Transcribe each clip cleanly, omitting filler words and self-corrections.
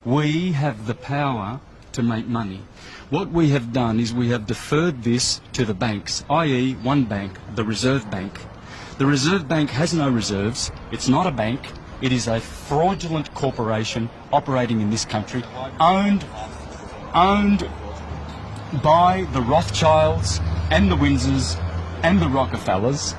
We have the power to make money. What we have done is we have deferred this to the banks, i.e. one bank, the Reserve Bank. The Reserve Bank has no reserves. It's not a bank. It is a fraudulent corporation operating in this country, owned by the Rothschilds and the Windsors and the Rockefellers,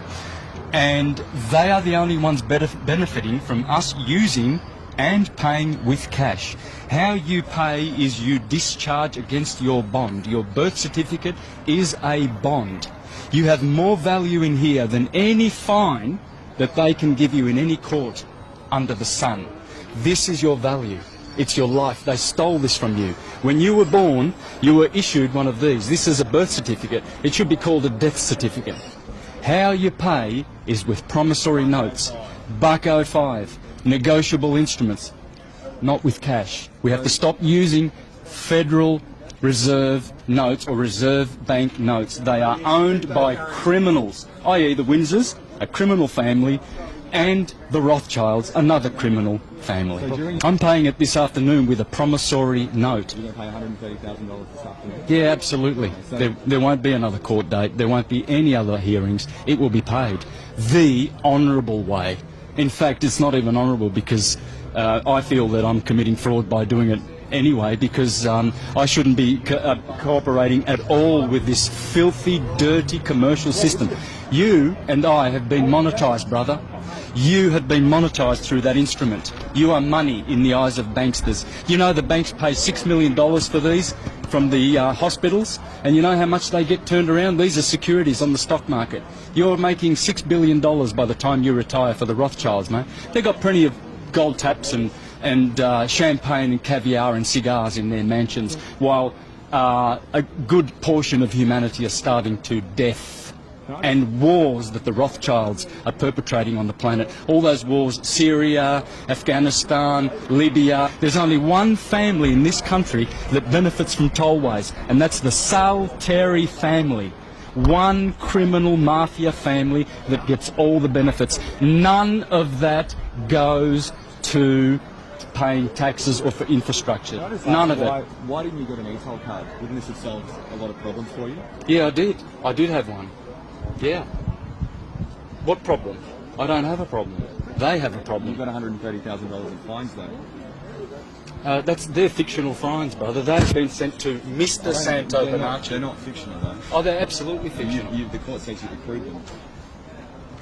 and they are the only ones benefiting from us using and paying with cash. How you pay is you discharge against your bond. Your birth certificate is a bond. You have more value in here than any fine that they can give you in any court under the sun. This is your value. It's your life. They stole this from you. When you were born, you were issued one of these. This is a birth certificate. It should be called a death certificate. How you pay is with promissory notes, $1.05, negotiable instruments, not with cash. We have to stop using Federal Reserve notes or Reserve Bank notes. They are owned by criminals, i.e. the Windsors, a criminal family, and the Rothschilds, another criminal family. So I'm paying it this afternoon with a promissory note. You're going to pay $130,000 this afternoon? Yeah, absolutely. There won't be another court date. There won't be any other hearings. It will be paid the honourable way. In fact, it's not even honourable because I feel that I'm committing fraud by doing it anyway, because I shouldn't be cooperating at all with this filthy, dirty commercial system. You and I have been monetised, brother. You have been monetised through that instrument. You are money in the eyes of banksters. You know the banks pay $6 million for these from the hospitals, and you know how much they get turned around? These are securities on the stock market. You're making $6 billion by the time you retire for the Rothschilds, mate. They've got plenty of gold taps and champagne and caviar and cigars in their mansions, while a good portion of humanity are starving to death. And wars that the Rothschilds are perpetrating on the planet. All those wars, Syria, Afghanistan, Libya. There's only one family in this country that benefits from tollways, and that's the Salteri family. One criminal mafia family that gets all the benefits. None of that goes to paying taxes or for infrastructure. None of it. Why didn't you get an e-toll card? Wouldn't this have solved a lot of problems for you? Yeah, I did. I did have one. Yeah. What problem? I don't have a problem. They have a problem. You've got $130,000 in fines, though. That's their fictional fines, brother. They've been sent to Mr. Santo Bonacci. They're not fictional, though. Oh, they're absolutely fictional. The court says you've accrued them.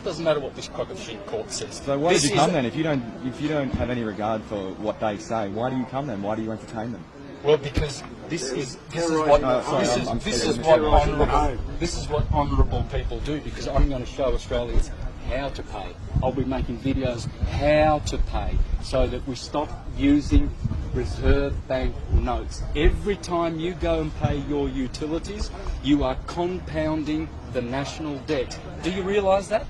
Doesn't matter what this crock of shit court says. So why did you come then? If you don't have any regard for what they say, why do you come then? Why do you entertain them? Well, because this is what honourable people do. Because I'm going to show Australians how to pay. I'll be making videos how to pay, so that we stop using Reserve Bank notes. Every time you go and pay your utilities, you are compounding the national debt. Do you realise that?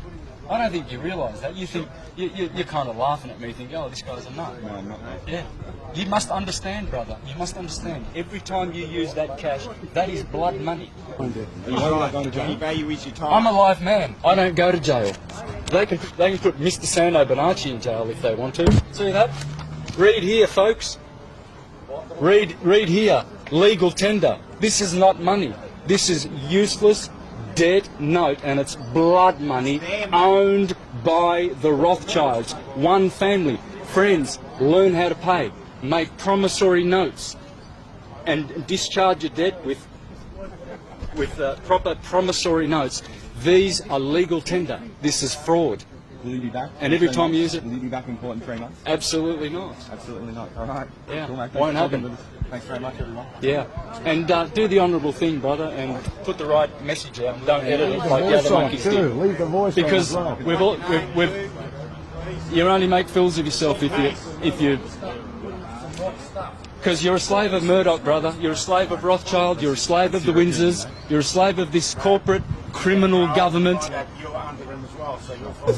I don't think you realise that. You think you're kind of laughing at me, thinking, "Oh, this guy's a nut." No, I'm not. Yeah. You must understand, brother. You must understand. Every time you use that cash, that is blood money. Why are you not going to jail? Value is your time. I'm a live man. I don't go to jail. They can put Mr. Santo Bonacci in jail if they want to. See that? Read here, folks. Read here. Legal tender. This is not money. This is useless debt note, and it's blood money owned by the Rothschilds. One family. Friends, learn how to pay. Make promissory notes and discharge your debt with proper promissory notes. These are legal tender. This is fraud. Will you be back? And every time you use it... Will you be back in court in 3 months? Absolutely not. Absolutely not. All right. Yeah. Cool, mate. Won't happen. Thanks very much, everyone. Yeah. And do the honourable thing, brother, and put the right message out and don't edit it like the other monkeys did. Leave the voice Because on as well. we've you only make fools of yourself if you because you're a slave of Murdoch, brother. You're a slave of Rothschild. You're a slave of the Windsors. You're a slave of this corporate criminal government.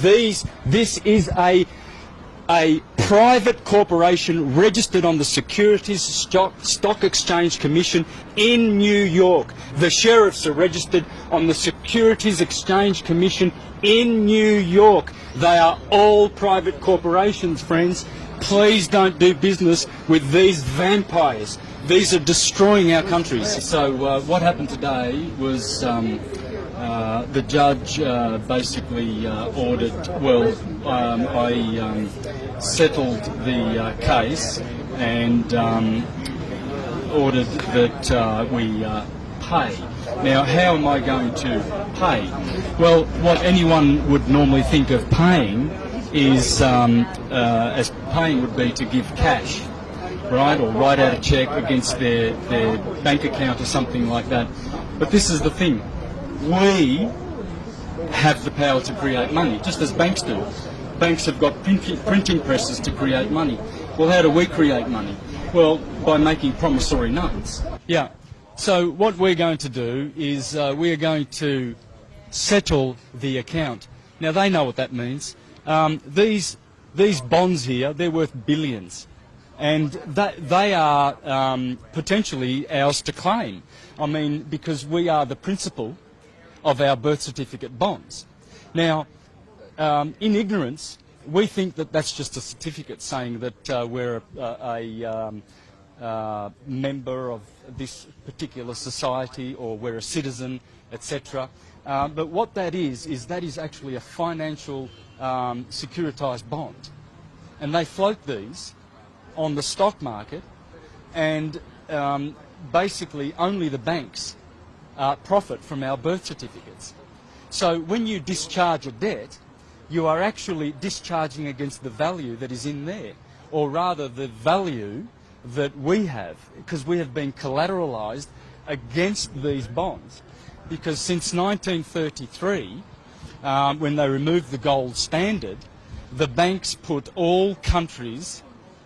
This is a private corporation registered on the Securities Stock Exchange Commission in New York. The sheriffs are registered on the Securities Exchange Commission in New York. They are all private corporations, friends. Please don't do business with these vampires. These are destroying our countries. So what happened today was the judge basically ordered, I settled the case and ordered that we pay. Now, how am I going to pay? Well, what anyone would normally think of paying is, as paying would be to give cash, right, or write out a cheque against their bank account or something like that. But this is the thing. We have the power to create money, just as banks do. Banks have got printing presses to create money. Well, how do we create money? Well, by making promissory notes. Yeah. So what we're going to do is we're going to settle the account. Now, they know what that means. These bonds here, they're worth billions. And they are potentially ours to claim. I mean, because we are the principal of our birth certificate bonds. Now, in ignorance, we think that that's just a certificate saying that we're a member of this particular society or we're a citizen, etc. But what that is that is actually a financial securitized bond. And they float these on the stock market, and basically only the banks profit from our birth certificates. So when you discharge a debt, you are actually discharging against the value that is in there, or rather the value that we have, because we have been collateralized against these bonds. Because since 1933, when they removed the gold standard, the banks put all countries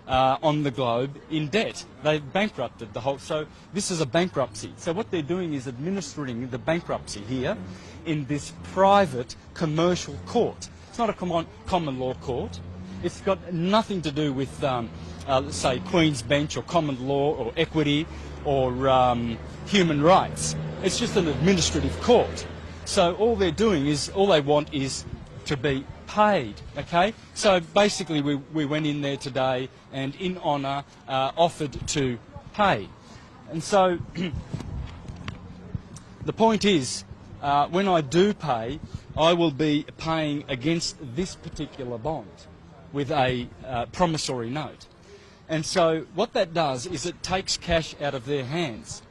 on the globe in debt. They've bankrupted the whole. So this is a bankruptcy. So what they're doing is administering the bankruptcy here in this private commercial court. It's not a common law court. It's got nothing to do with, say, Queen's Bench or common law or equity or human rights. It's just an administrative court. So all they're doing is, all they want is to be paid, okay? So basically we went in there today and in honour offered to pay. And so the point is, when I do pay, I will be paying against this particular bond with a promissory note. And so what that does is it takes cash out of their hands,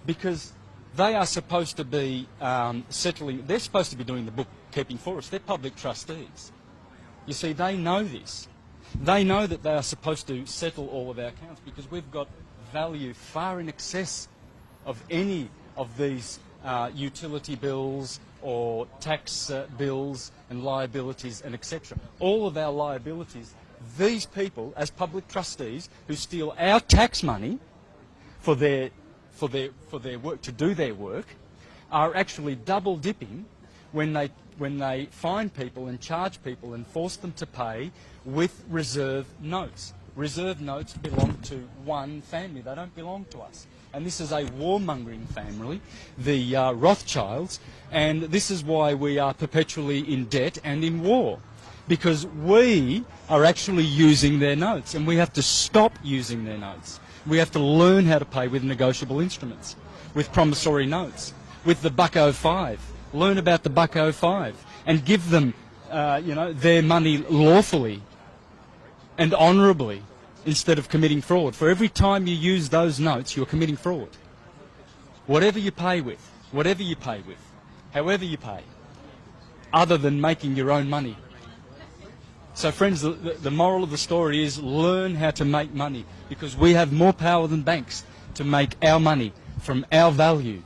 because they are supposed to be settling, they're supposed to be doing the bookkeeping for us. They're public trustees. You see, they know this. They know that they are supposed to settle all of our accounts because we've got value far in excess of any of these utility bills or tax bills and liabilities and etc. All of our liabilities, these people as public trustees who steal our tax money for their work, to do their work, are actually double dipping when they fine people and charge people and force them to pay with reserve notes. Reserve notes belong to one family. They don't belong to us. And this is a warmongering family, the Rothschilds, and this is why we are perpetually in debt and in war, because we are actually using their notes, and we have to stop using their notes. We have to learn how to pay with negotiable instruments, with promissory notes, with the Buck-05. Learn about the Buck-05 and give them, their money lawfully and honourably, instead of committing fraud. For every time you use those notes, you're committing fraud. Whatever you pay with, however you pay, other than making your own money. So friends, the moral of the story is learn how to make money, because we have more power than banks to make our money from our value.